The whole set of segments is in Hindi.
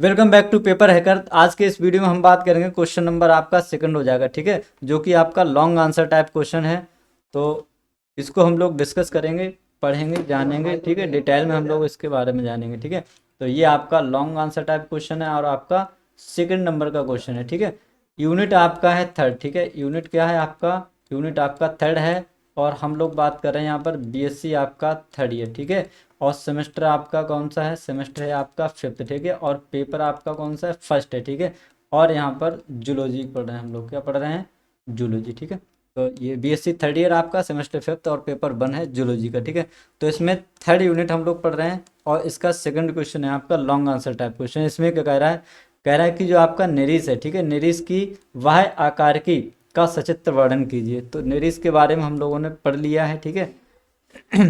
Welcome back to paper hacker. आज के इस वीडियो में हम बात करेंगे, क्वेश्चन नंबर आपका सेकंड हो जाएगा, ठीक है, जो कि आपका लॉन्ग आंसर टाइप क्वेश्चन है। तो इसको हम लोग डिस्कस करेंगे, पढ़ेंगे, जानेंगे, ठीक है, डिटेल में हम लोग इसके बारे में जानेंगे, ठीक है। तो ये आपका लॉन्ग आंसर टाइप क्वेश्चन है और आपका सेकंड नंबर का क्वेश्चन है, ठीक है। यूनिट आपका है थर्ड, ठीक है। यूनिट क्या है आपका? यूनिट आपका थर्ड है। और हम लोग बात कर रहे हैं यहाँ पर बीएससी आपका थर्ड ईयर, ठीक है। और सेमेस्टर आपका कौन सा है? सेमेस्टर है आपका फिफ्थ, ठीक है। और पेपर आपका कौन सा है? फर्स्ट है, ठीक है। और यहाँ पर जूलॉजी पढ़ रहे हैं हम लोग, क्या पढ़ रहे हैं? जूलॉजी, ठीक है। तो ये बीएससी थर्ड ईयर आपका, सेमेस्टर फिफ्थ और पेपर वन है जूलॉजी का, ठीक है। तो इसमें थर्ड यूनिट हम लोग पढ़ रहे हैं और इसका सेकंड क्वेश्चन है आपका लॉन्ग आंसर टाइप क्वेश्चन। इसमें क्या कह रहा है? कह रहा है कि जो आपका निरीस है, ठीक है, निरीस की वह आकार की का सचित्र वर्णन कीजिए। तो निरीस के बारे में हम लोगों ने पढ़ लिया है, ठीक है।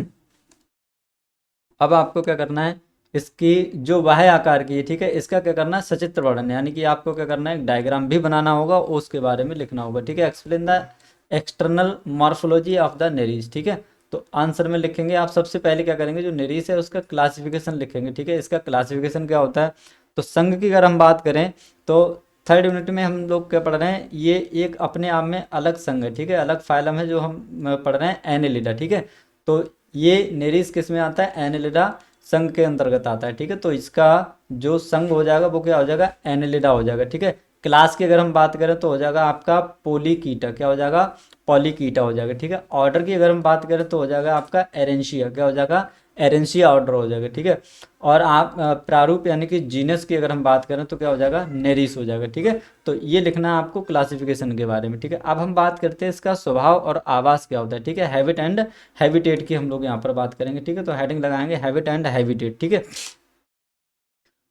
अब आपको क्या करना है? इसकी जो वाह्य आकार की है, ठीक है, इसका क्या करना है? सचित्र वर्णन, यानी कि आपको क्या करना है? एक डायग्राम भी बनाना होगा और उसके बारे में लिखना होगा, ठीक है। Explain the external morphology of the Nereis, ठीक है। तो आंसर में लिखेंगे आप सबसे पहले क्या करेंगे? जो नेरीज है उसका क्लासिफिकेशन लिखेंगे, ठीक है। इसका क्लासिफिकेशन क्या होता है? तो संघ की अगर हम बात करें तो थर्ड यूनिट में हम लोग क्या पढ़ रहे हैं? ये एक अपने आप में अलग संघ है, ठीक है, अलग फाइलम है जो हम पढ़ रहे हैं, एनेलिडा, ठीक है। तो ये नेरीज किस में आता है? एनेलिडा संघ के अंतर्गत आता है, ठीक है। तो इसका जो संघ हो जाएगा वो क्या हो जाएगा? एनेलिडा हो जाएगा, ठीक है। क्लास की अगर हम बात करें तो हो जाएगा आपका पोलीकीटा, क्या हो जाएगा? पॉलीकीटा हो जाएगा, ठीक है। ऑर्डर की अगर हम बात करें तो हो जाएगा आपका एरेंशिया, क्या हो जाएगा? एरेंशिया ऑर्डर हो जाएगा, ठीक है। और आप प्रारूप यानी कि जीनस की अगर हम बात करें तो क्या हो जाएगा? नेरिस हो जाएगा, ठीक है। तो ये लिखना है आपको क्लासिफिकेशन के बारे में, ठीक है। अब हम बात करते हैं इसका स्वभाव और आवास क्या होता है, ठीक है। हैबिट एंड हैबिटेट की हम लोग यहाँ पर बात करेंगे, ठीक है। तो हेडिंग लगाएंगे हैबिट एंड हैबिटेट, ठीक है।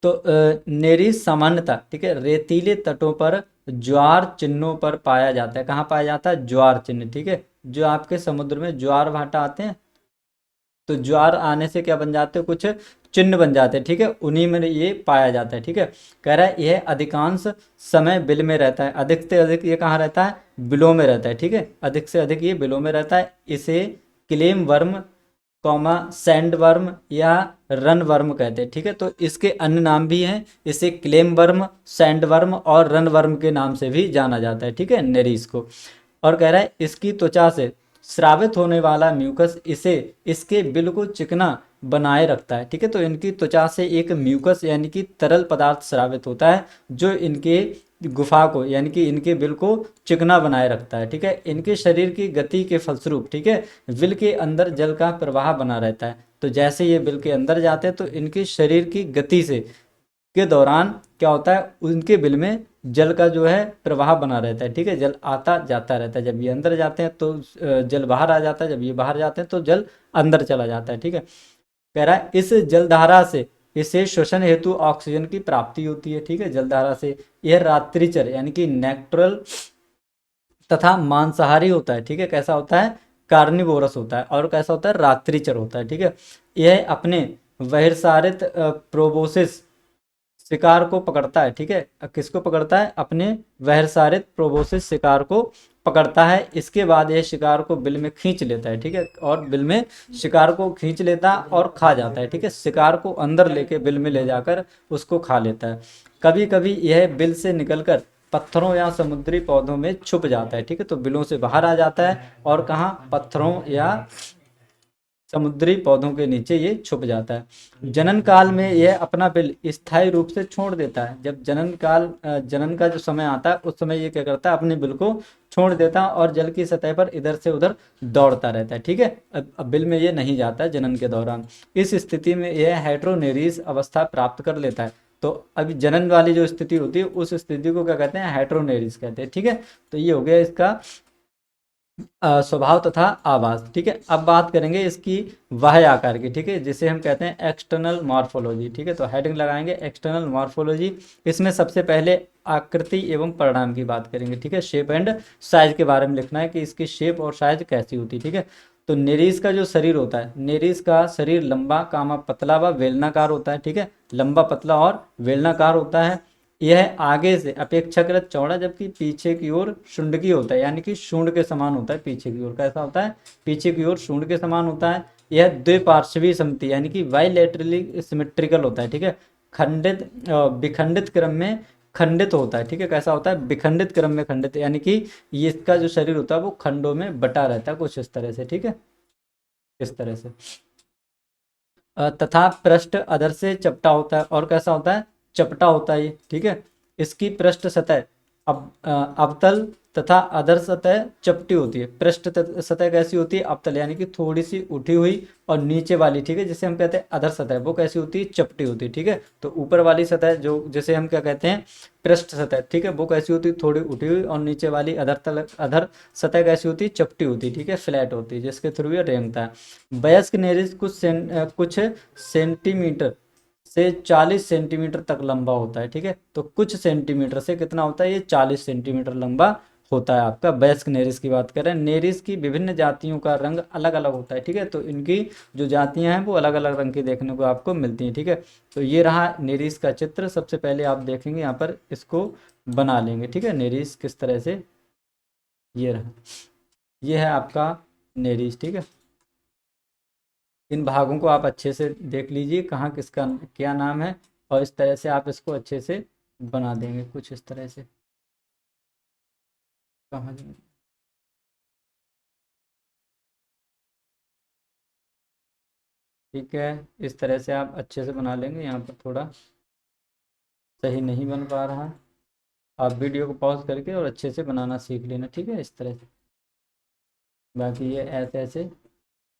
तो नेरिस सामान्यतः, ठीक है, रेतीले तटों पर ज्वार चिन्हों पर पाया जाता है। कहाँ पाया जाता है? ज्वार चिन्ह, ठीक है। जो आपके समुद्र में ज्वार भाटा आते हैं तो ज्वार आने से क्या बन जाते हैं? कुछ चिन्ह बन जाते हैं, ठीक है, उन्हीं में ये पाया जाता है, ठीक है। कह रहा है यह अधिकांश समय बिल में रहता है। अधिक से अधिक ये कहाँ रहता है? बिलों में रहता है, ठीक है। अधिक से अधिक ये बिलों में रहता है। इसे claim worm, comma sand worm या रन वर्म कहते हैं, ठीक है। तो इसके अन्य नाम भी हैं, इसे क्लेम वर्म, सैंड वर्म और रन वर्म के नाम से भी जाना जाता है, ठीक है, नेरीज को। और कह रहा है इसकी त्वचा से स्रावित होने वाला म्यूकस इसे इसके बिल को चिकना बनाए रखता है, ठीक है। तो इनकी त्वचा से एक म्यूकस यानी कि तरल पदार्थ स्रावित होता है जो इनके गुफा को यानी कि इनके बिल को चिकना बनाए रखता है, ठीक है। इनके शरीर की गति के फलस्वरूप, ठीक है, बिल के अंदर जल का प्रवाह बना रहता है। तो जैसे ये बिल के अंदर जाते हैं तो इनके शरीर की गति से के दौरान क्या होता है? उनके बिल में जल का जो है प्रवाह बना रहता है, ठीक है। जल आता जाता रहता है। जब ये अंदर जाते हैं तो जल बाहर आ जाता है, जब ये बाहर जाते हैं तो जल अंदर चला जाता है, ठीक है। कह रहा है इस जलधारा से इसे श्वसन हेतु ऑक्सीजन की प्राप्ति होती है, ठीक है, जलधारा से। यह रात्रिचर यानी कि नेक्ट्रल तथा मांसाहारी होता है, ठीक है। कैसा होता है? कार्निवोरस होता है। और कैसा होता है? रात्रिचर होता है, ठीक है। यह अपने बहिर्सारित प्रोबोसिस शिकार को पकड़ता है, ठीक है। किसको पकड़ता है? अपने बहिर्सारित प्रोबोसिस शिकार को पकड़ता है। इसके बाद यह शिकार को बिल में खींच लेता है, ठीक है। और बिल में शिकार को खींच लेता और खा जाता है, ठीक है। शिकार को अंदर लेके बिल में ले जाकर उसको खा लेता है। कभी कभी यह बिल से निकलकर पत्थरों या समुद्री पौधों में छुप जाता है, ठीक है। तो बिलों से बाहर आ जाता है और कहाँ? पत्थरों या समुद्री पौधों के नीचे ये छुप जाता है। जनन काल में यह अपना बिल स्थायी रूप से छोड़ देता है। जब जनन का जो समय आता है उस समय ये क्या करता है? अपने बिल को छोड़ देता है और जल की सतह पर इधर से उधर दौड़ता रहता है, ठीक है। अब बिल में ये नहीं जाता है जनन के दौरान। इस स्थिति में यह हेट्रोनेरीज अवस्था प्राप्त कर लेता है। तो अभी जनन वाली जो स्थिति होती है उस स्थिति को क्या कहते हैं? हेट्रोनेरीज कहते हैं, ठीक है। तो ये हो गया इसका स्वभाव तथा आवास, ठीक है। अब बात करेंगे इसकी बाह्य आकार की, ठीक है, जिसे हम कहते हैं एक्सटर्नल मॉर्फोलॉजी, ठीक है। तो हेडिंग लगाएंगे एक्सटर्नल मॉर्फोलॉजी। इसमें सबसे पहले आकृति एवं परिणाम की बात करेंगे, ठीक है। शेप एंड साइज के बारे में लिखना है कि इसकी शेप और साइज कैसी होती है, ठीक है। तो नेरीज का जो शरीर होता है, नेरीज का शरीर लंबा, कामा पतला व वेलनाकार होता है, ठीक है। लंबा, पतला और वेलनाकार होता है। यह आगे से अपेक्षाकृत चौड़ा जबकि पीछे की ओर शुंडकी होता है, यानी कि शूंड के समान होता है। पीछे की ओर कैसा होता है? पीछे की ओर शूंड के समान होता है। यह द्विपार्श्वीय सममिति यानी कि बाइलेटरली सिमेट्रिकल होता है, ठीक है। खंडित विखंडित क्रम में खंडित होता है, ठीक है। कैसा होता है? विखंडित क्रम में खंडित, यानी कि ये इसका जो शरीर होता है वो खंडों में बटा रहता है कुछ इस तरह से, ठीक है, इस तरह से। तथा पृष्ठ अधर से चपटा होता है, और कैसा होता है? चपटा होता है ये, ठीक है। इसकी पृष्ठ सतह अवतल तथा अधर सतह चपटी होती है। पृष्ठ सतह कैसी होती है? अवतल, यानी कि थोड़ी सी उठी हुई, और नीचे वाली, ठीक है, जिसे हम कहते हैं अधर सतह, वो कैसी होती है? चपटी होती है, ठीक है। तो ऊपर वाली सतह जो जिसे हम क्या कहते हैं? पृष्ठ सतह, ठीक है, वो कैसी होती है? थोड़ी उठी हुई, और नीचे वाली अधर सतह कैसी होती है? चपटी होती है, ठीक है, फ्लैट होती है, जिसके थ्रू ये रेंगता है। वयस्क नेरिस कुछ सेंटीमीटर से 40 सेंटीमीटर तक लंबा होता है, ठीक है। तो कुछ सेंटीमीटर से कितना होता है? ये 40 सेंटीमीटर लंबा होता है आपका वयस्क नेरिस की बात करें। नेरिस की विभिन्न जातियों का रंग अलग अलग होता है, ठीक है। तो इनकी जो जातियां हैं वो अलग अलग रंग की देखने को आपको मिलती हैं, ठीक है। तो ये रहा नेरिस का चित्र। सबसे पहले आप देखेंगे यहाँ पर, इसको बना लेंगे, ठीक है, नेरिस किस तरह से। ये रहा, ये है आपका नेरिस, ठीक है। इन भागों को आप अच्छे से देख लीजिए, कहाँ किसका क्या नाम है, और इस तरह से आप इसको अच्छे से बना देंगे कुछ इस तरह से। कहाँ जाएंगे? ठीक है, इस तरह से आप अच्छे से बना लेंगे। यहाँ पर थोड़ा सही नहीं बन पा रहा, आप वीडियो को पॉज करके और अच्छे से बनाना सीख लेना, ठीक है, इस तरह से। बाकी ये ऐसे ऐसे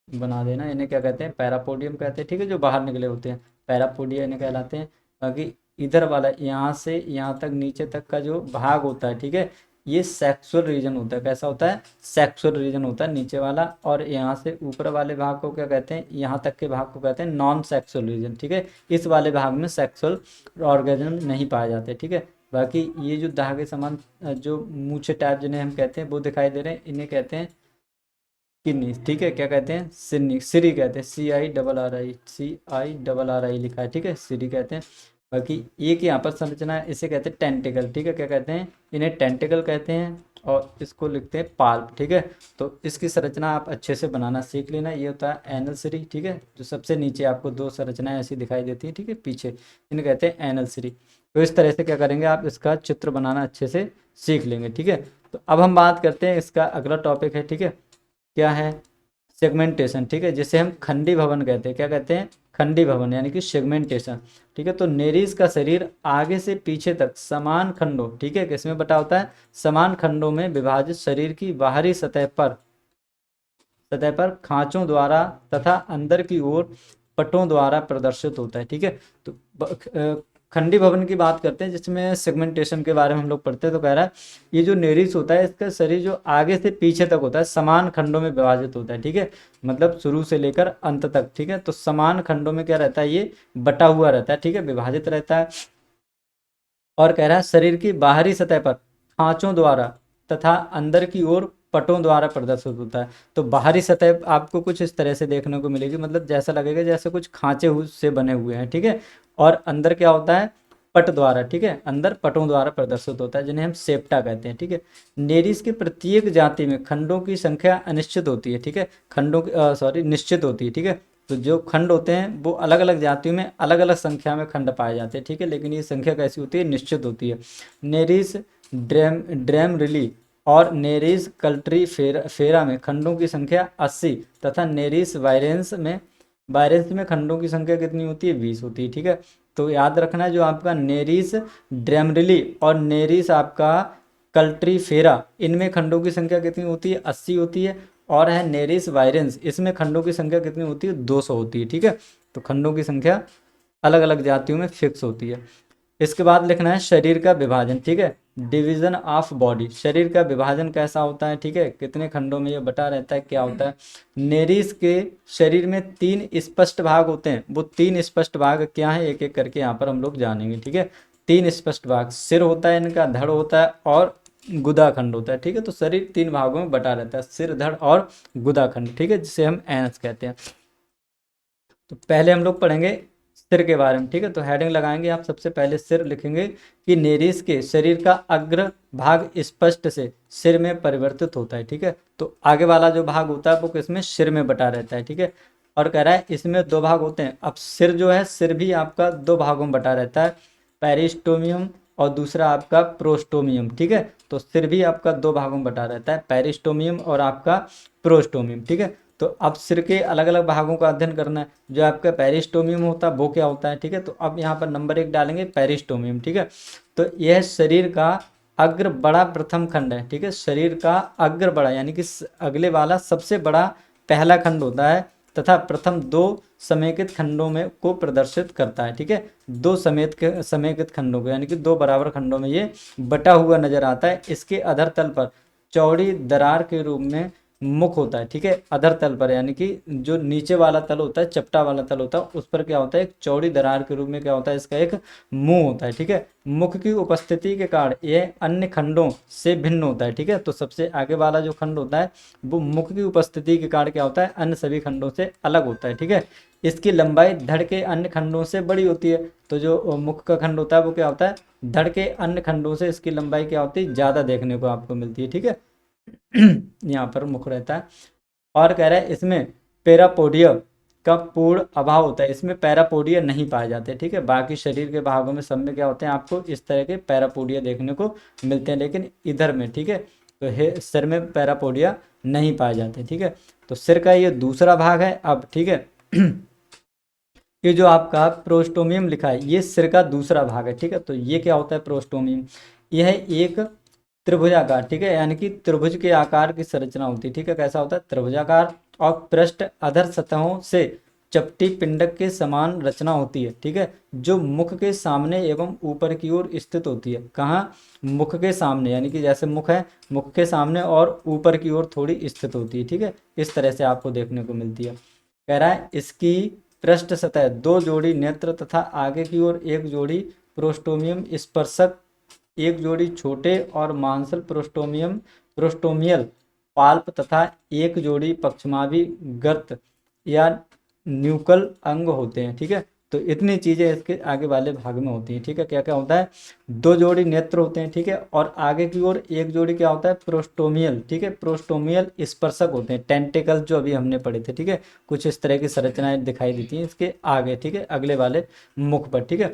बना देना। इन्हें क्या कहते हैं? पैरापोडियम कहते हैं, ठीक है, जो बाहर निकले होते हैं, पैरापोडिया इन्हें कहलाते हैं। बाकी इधर वाला यहाँ से यहाँ तक नीचे तक का जो भाग होता है, ठीक है, ये सेक्सुअल रीजन होता है। कैसा होता है? सेक्सुअल रीजन होता है नीचे वाला। और यहाँ से ऊपर वाले भाग को क्या कहते हैं? यहाँ तक के भाग को कहते हैं नॉन सेक्सुअल रीजन, ठीक है। इस वाले भाग में सेक्सुअल ऑर्गेजम नहीं पाए जाते, ठीक है। बाकी ये जो धागे समान जो मूछे टाइप जिन्हें हम कहते हैं वो दिखाई दे रहे हैं, इन्हें कहते हैं किडनी, ठीक है। क्या कहते हैं? सिरनी, सिरी कहते हैं, CIRRI लिखा है, ठीक है, सिरी कहते हैं। बाकी एक यहाँ पर संरचना है, इसे कहते हैं टेंटिकल, ठीक है। क्या कहते हैं? इन्हें टेंटिकल कहते हैं, और इसको लिखते हैं पाल्प, ठीक है। तो इसकी संरचना आप अच्छे से बनाना सीख लेना। ये होता है एनल सिरी, ठीक है, जो सबसे नीचे आपको दो संरचनाएं ऐसी दिखाई देती है, ठीक है, पीछे, इन्हें कहते हैं एनल सिरी। तो इस तरह से क्या करेंगे आप? इसका चित्र बनाना अच्छे से सीख लेंगे, ठीक है। तो अब हम बात करते हैं, इसका अगला टॉपिक है, ठीक है, क्या है? सेगमेंटेशन, ठीक है, जिसे हम खंडी भवन कहते हैं। क्या कहते हैं? खंडी भवन, यानी कि सेगमेंटेशन, ठीक है। तो नेरीज का शरीर आगे से पीछे तक समान खंडों, ठीक है, किसमें बटा होता है? समान खंडों में विभाजित शरीर की बाहरी सतह पर खांचों द्वारा तथा अंदर की ओर पटों द्वारा प्रदर्शित होता है, ठीक है। तो खंडी भवन की बात करते हैं, जिसमें सेगमेंटेशन के बारे में हम लोग पढ़ते हैं। तो कह रहा है ये जो नेरिस होता है, इसका शरीर जो आगे से पीछे तक होता है समान खंडों में विभाजित होता है, ठीक है, मतलब शुरू से लेकर अंत तक, ठीक है। तो समान खंडों में क्या रहता है? ये बटा हुआ रहता है, ठीक है, विभाजित रहता है। और कह रहा है शरीर की बाहरी सतह पर खांचों द्वारा तथा अंदर की ओर पटों द्वारा प्रदर्शित होता है। तो बाहरी सतह आपको कुछ इस तरह से देखने को मिलेगी, मतलब जैसा लगेगा जैसे कुछ खांचे से बने हुए हैं, ठीक है। और अंदर क्या होता है? पट द्वारा, ठीक है, अंदर पटों द्वारा प्रदर्शित होता है, जिन्हें हम सेप्टा कहते हैं, ठीक है। नेरिस के प्रत्येक जाति में खंडों की संख्या अनिश्चित होती है, ठीक है, खंडों की निश्चित होती है, ठीक है। तो जो खंड होते हैं वो अलग अलग जातियों में अलग अलग संख्या में खंड पाए जाते हैं, ठीक है, लेकिन ये संख्या कैसी होती है? निश्चित होती है। नेरिस ड्रेम रिली और नेरिस कल्ट्री फेरा में खंडों की संख्या 80 तथा नेरिस वायरेंस में खंडों की संख्या कितनी होती है? 20 होती है, ठीक है। तो याद रखना है, जो आपका नेरिस ड्रेमरिली और नेरिस आपका कल्ट्री फेरा, इनमें खंडों की संख्या कितनी होती है? 80 होती है। और है नेरिस वायरेंस, इसमें खंडों की संख्या कितनी होती है? 200 होती है, ठीक है। तो खंडों की संख्या अलग अलग जातियों में फिक्स होती है। इसके बाद लिखना है शरीर का विभाजन, ठीक है, डिवीजन ऑफ बॉडी। शरीर का विभाजन कैसा होता है? ठीक है, कितने खंडों में ये बटा रहता है, क्या होता है? नेरिस के शरीर में 3 स्पष्ट भाग होते हैं। वो 3 स्पष्ट भाग क्या है, एक एक करके यहाँ पर हम लोग जानेंगे, ठीक है। 3 स्पष्ट भाग, सिर होता है इनका, धड़ होता है और गुदाखंड होता है, ठीक है। तो शरीर 3 भागों में बटा रहता है, सिर, धड़ और गुदाखंड, ठीक है, जिसे हम एनस कहते हैं। तो पहले हम लोग पढ़ेंगे सिर के बारे में, ठीक है। तो हेडिंग लगाएंगे आप, सबसे पहले सिर लिखेंगे कि नेरिस के शरीर का अग्र भाग स्पष्ट से सिर में परिवर्तित होता है, ठीक है। तो आगे वाला जो भाग होता है वो किसमें? सिर में बटा रहता है, ठीक है। और कह रहा है इसमें दो भाग होते हैं। अब सिर जो है, सिर भी आपका दो भागों में बटा रहता है, पेरिस्टोमियम और दूसरा आपका प्रोस्टोमियम, ठीक है। तो सिर भी आपका दो भागों में बटा रहता है, पेरिस्टोमियम और आपका प्रोस्टोमियम, ठीक है। तो अब सिर के अलग अलग भागों का अध्ययन करना है। जो आपका पेरिस्टोमियम होता है वो क्या होता है, ठीक है। तो अब यहाँ पर नंबर 1 डालेंगे पेरिस्टोमियम, ठीक है। तो यह शरीर का अग्र बड़ा प्रथम खंड है, ठीक है। शरीर का अग्र बड़ा यानी कि अगले वाला सबसे बड़ा पहला खंड होता है, तथा प्रथम दो समेकित खंडों में को प्रदर्शित करता है, ठीक है। दो समेकित खंडों को यानी कि दो बराबर खंडों में ये बटा हुआ नजर आता है। इसके अधर तल पर चौड़ी दरार के रूप में मुख होता है, ठीक है। अधर तल पर यानी कि जो नीचे वाला तल होता है, चपटा वाला तल होता है, उस पर क्या होता है, एक चौड़ी दरार के रूप में क्या होता है, इसका एक मुंह होता है, ठीक है। मुख की उपस्थिति के कारण यह अन्य खंडों से भिन्न होता है, ठीक है। तो सबसे आगे वाला जो खंड होता है वो मुख की उपस्थिति के कारण क्या होता है, अन्य सभी खंडों से अलग होता है, ठीक है। इसकी लंबाई धड़ के अन्य खंडों से बड़ी होती है। तो जो मुख का खंड होता है वो क्या होता है, धड़ के अन्य खंडों से इसकी लंबाई क्या होती है, ज़्यादा देखने को आपको मिलती है, ठीक है। यहाँ पर मुख रहता है। और कह रहा है इसमें पैरापोडिया का पूर्ण अभाव होता है, इसमें पैरापोडिया नहीं पाए जाते, ठीक है। बाकी शरीर के भागों में सब में क्या होते हैं, आपको इस तरह के पैरापोडिया देखने को मिलते हैं, लेकिन इधर में, ठीक है, तो सिर में पैरापोडिया नहीं पाए जाते, ठीक है। तो सिर का ये दूसरा भाग है। अब ठीक है, ये जो आपका प्रोस्टोमियम लिखा है ये सिर का दूसरा भाग है, ठीक है। तो ये क्या होता है प्रोस्टोमियम, यह एक त्रिभुजाकार, ठीक है, यानी कि त्रिभुज के आकार की संरचना होती है, ठीक है। कैसा होता है, त्रिभुजाकार, और पृष्ठ अधर सतहों से चपटी पिंडक के समान रचना होती है, ठीक है। जो मुख के सामने एवं ऊपर की ओर स्थित होती है। कहाँ, मुख के सामने, यानी कि जैसे मुख है, मुख के सामने और ऊपर की ओर थोड़ी स्थित होती है, ठीक है। इस तरह से आपको देखने को मिलती है। कह रहा है इसकी पृष्ठ सतह दो जोड़ी नेत्र तथा आगे की ओर एक जोड़ी प्रोस्टोमियम स्पर्शक, एक जोड़ी छोटे और मांसल प्रोस्टोमियल पाल्प तथा एक जोड़ी पक्षमावी गर्त या न्यूकल अंग होते हैं, ठीक है। तो इतनी चीजें इसके आगे वाले भाग में होती हैं, ठीक है। क्या क्या होता है, दो जोड़ी नेत्र होते हैं, ठीक है, और आगे की ओर एक जोड़ी क्या होता है, प्रोस्टोमियल, ठीक है, प्रोस्टोमियल स्पर्शक होते हैं, टेंटिकल्स जो अभी हमने पढ़े थे, ठीक है। कुछ इस तरह की संरचनाएं दिखाई देती हैं इसके आगे, ठीक है, अगले वाले मुख पर, ठीक है।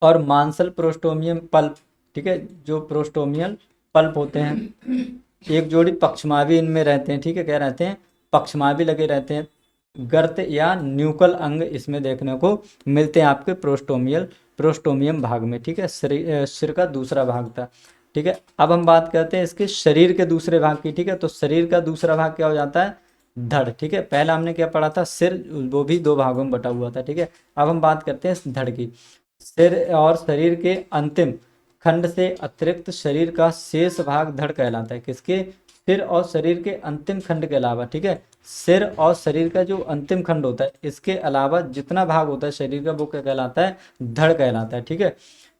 और मांसल प्रोस्टोमियम पल्प, ठीक है, जो प्रोस्टोमियल पल्प होते हैं, एक जोड़ी पक्षमावी इनमें रहते हैं, ठीक है, क्या रहते हैं, पक्षमावी लगे रहते हैं। गर्त या न्यूकल अंग इसमें देखने को मिलते हैं आपके प्रोस्टोमियम भाग में, ठीक है। सिर का दूसरा भाग था, ठीक है। अब हम बात करते हैं इसके शरीर के दूसरे भाग की, ठीक है। तो शरीर का दूसरा भाग क्या हो जाता है, धड़, ठीक है। पहला हमने क्या पढ़ा था, सिर, वो भी दो भागों में बटा हुआ था, ठीक है। अब हम बात करते हैं धड़ की। सिर और शरीर के अंतिम खंड से अतिरिक्त शरीर का शेष भाग धड़ कहलाता है। किसके, सिर और शरीर के अंतिम खंड के अलावा, ठीक है, सिर और शरीर का जो अंतिम खंड होता है इसके अलावा जितना भाग होता है शरीर का वो क्या कहलाता है, धड़ कहलाता है, ठीक है।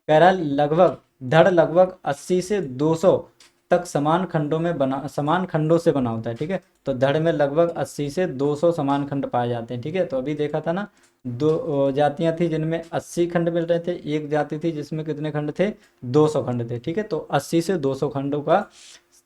कह रहा है लगभग धड़ लगभग 80 से 200 तक समान खंडों में बना, समान खंडों से बना होता है, ठीक है। तो धड़ में लगभग 80 से 200 समान खंड पाए जाते हैं, ठीक है। तो अभी देखा था ना, दो जातियां थी जिनमें 80 खंड मिल रहे थे, एक जाति थी जिसमें कितने खंड थे, 200 खंड थे, ठीक है। तो 80 से 200 खंडों का,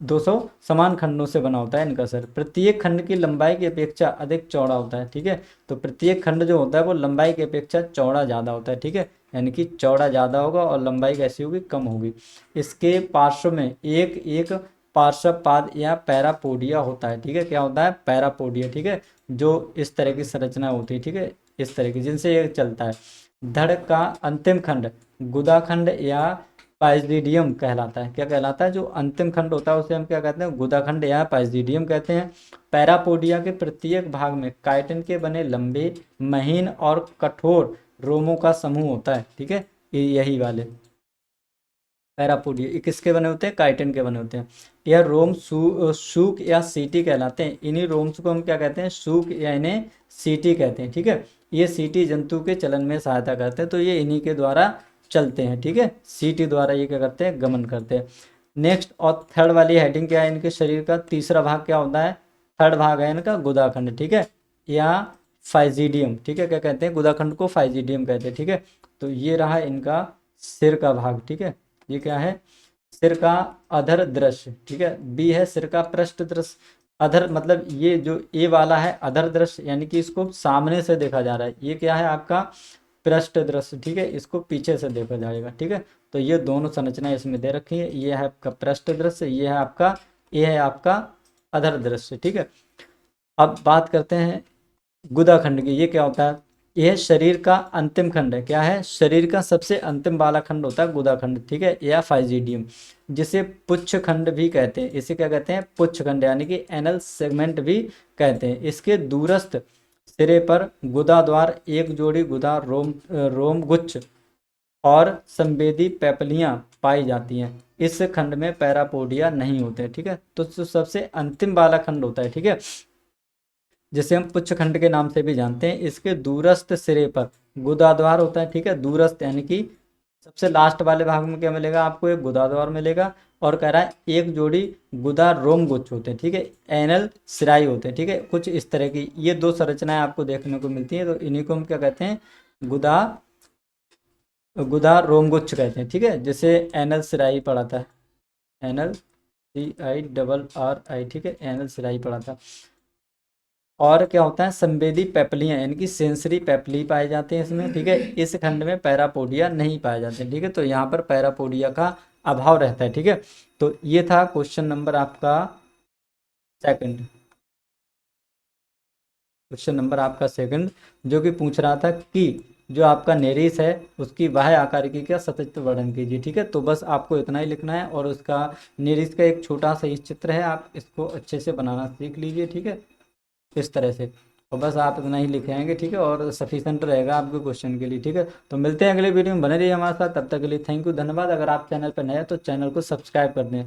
200 समान खंडों से बना होता है इनका सर। प्रत्येक खंड की लंबाई की अपेक्षा अधिक चौड़ा होता है, ठीक है। तो प्रत्येक खंड जो होता है वो लंबाई की अपेक्षा चौड़ा ज़्यादा होता है, ठीक है। यानी कि चौड़ा ज़्यादा होगा और लंबाई कैसी होगी, कम होगी। इसके पार्श्व में एक एक पार्श्व पाद या पैरापोडिया होता है, ठीक है। क्या होता है, पैरापोडिया, ठीक है, जो इस तरह की संरचना होती है, ठीक है, इस तरह की, जिनसे ये चलता है। धड़ का अंतिम खंड गुदाखंड या पाइजिडियम कहलाता है। क्या कहलाता है, जो अंतिम खंड होता है उसे हम क्या कहते हैं, गुदाखंड या पाइजिडियम कहते हैं। पैरापोडिया के प्रत्येक भाग में काइटिन के बने लंबे, महीन और कठोर रोमों का समूह होता है, ठीक है। यही वाले पैरापोडिया, ये किसके बने होते हैं, काइटिन के बने होते हैं। यह रोम सूक या सीटी कहलाते हैं। इन्हीं रोम्स को हम क्या कहते हैं, सूक या इन्हें सीटी कहते हैं, ठीक है। ये सीटी जंतु के चलन में सहायता करते हैं, तो ये इन्हीं के द्वारा चलते हैं, ठीक है। सीटी द्वारा ये क्या करते हैं, गमन करते हैं। नेक्स्ट और थर्ड वाली हेडिंग क्या है, इनके शरीर का तीसरा भाग क्या होता है, थर्ड भाग है इनका गुदाखंड, ठीक है, या फाइजीडियम, ठीक है। क्या कहते हैं, गुदाखंड को फाइजीडियम कहते हैं, ठीक है। तो ये रहा इनका सिर का भाग, ठीक है। ये क्या है, सिर का अधर दृश्य, ठीक है। बी है सिर का पृष्ठ दृश्य। अधर मतलब ये जो ए वाला है अधर दृश्य, यानी कि इसको सामने से देखा जा रहा है। ये क्या है आपका पृष्ठ दृश्य, ठीक है, इसको पीछे से देखा जाएगा, ठीक है। तो ये दोनों संरचना इसमें दे रखी है, ये है आपका पृष्ठ दृश्य, ये है आपका, ये है आपका अधर दृश्य, ठीक है। अब बात करते हैं गुदा खंड की। ये क्या होता है? यह शरीर का अंतिम खंड है। क्या है? शरीर का सबसे अंतिम वाला खंड होता है गुदा खंड, ठीक है, या फाइजिडियम, जिसे पुच्छ खंड भी कहते हैं। इसे क्या कहते हैं? पुच्छ खंड, यानी कि एनल सेगमेंट भी कहते हैं। इसके दूरस्थ सिरे पर गुदा द्वार, एक जोड़ी गुदा रोम गुच्छ और संवेदी पैपलियां पाई जाती हैं। इस खंड में पैरापोडिया नहीं होते, ठीक है। तो जो सबसे अंतिम वाला खंड होता है, ठीक है, जिसे हम पुच्छ खंड के नाम से भी जानते हैं, इसके दूरस्थ सिरे पर गुदाद्वार होता है, ठीक है। दूरस्थ यानी कि सबसे लास्ट वाले भाग में क्या मिलेगा आपको? एक गुदाद्वार मिलेगा। और कह रहा है एक जोड़ी गुदा रोम गुच्छ होते हैं, ठीक है, एनल सिराई होते हैं, ठीक है। कुछ इस तरह की ये दो संरचनाएं आपको देखने को मिलती हैं। तो इन्हीं को हम क्या कहते हैं? गुदा गुदा रोमगुच्छ कहते हैं, ठीक है, जिसे एनल सिराई पढ़ा था, एनल CIRRI, ठीक है, एनल सिराई पढ़ा था। और क्या होता है? संवेदी पेपलियां, यानी कि सेंसरी पेपली पाए जाते हैं इसमें, ठीक है। इस खंड में पैरापोडिया नहीं पाए जाते, ठीक है। तो यहाँ पर पैरापोडिया का अभाव रहता है, ठीक है। तो ये था क्वेश्चन नंबर आपका सेकंड, क्वेश्चन नंबर आपका सेकंड, जो कि पूछ रहा था कि जो आपका नेरिस है उसकी बाह्य आकारिकी का सचित्र वर्णन कीजिए, ठीक है। तो बस आपको इतना ही लिखना है, और उसका नेरिस का एक छोटा सा ही चित्र है, आप इसको अच्छे से बनाना सीख लीजिए, ठीक है, इस तरह से। और बस आप इतना ही लिखे आएंगे, ठीक है, और सफिशेंट रहेगा आपके क्वेश्चन के लिए, ठीक है। तो मिलते हैं अगले वीडियो में, बने रहिए हमारे साथ, तब तक के लिए थैंक यू, धन्यवाद। अगर आप चैनल पर नए हैं तो चैनल को सब्सक्राइब कर दें।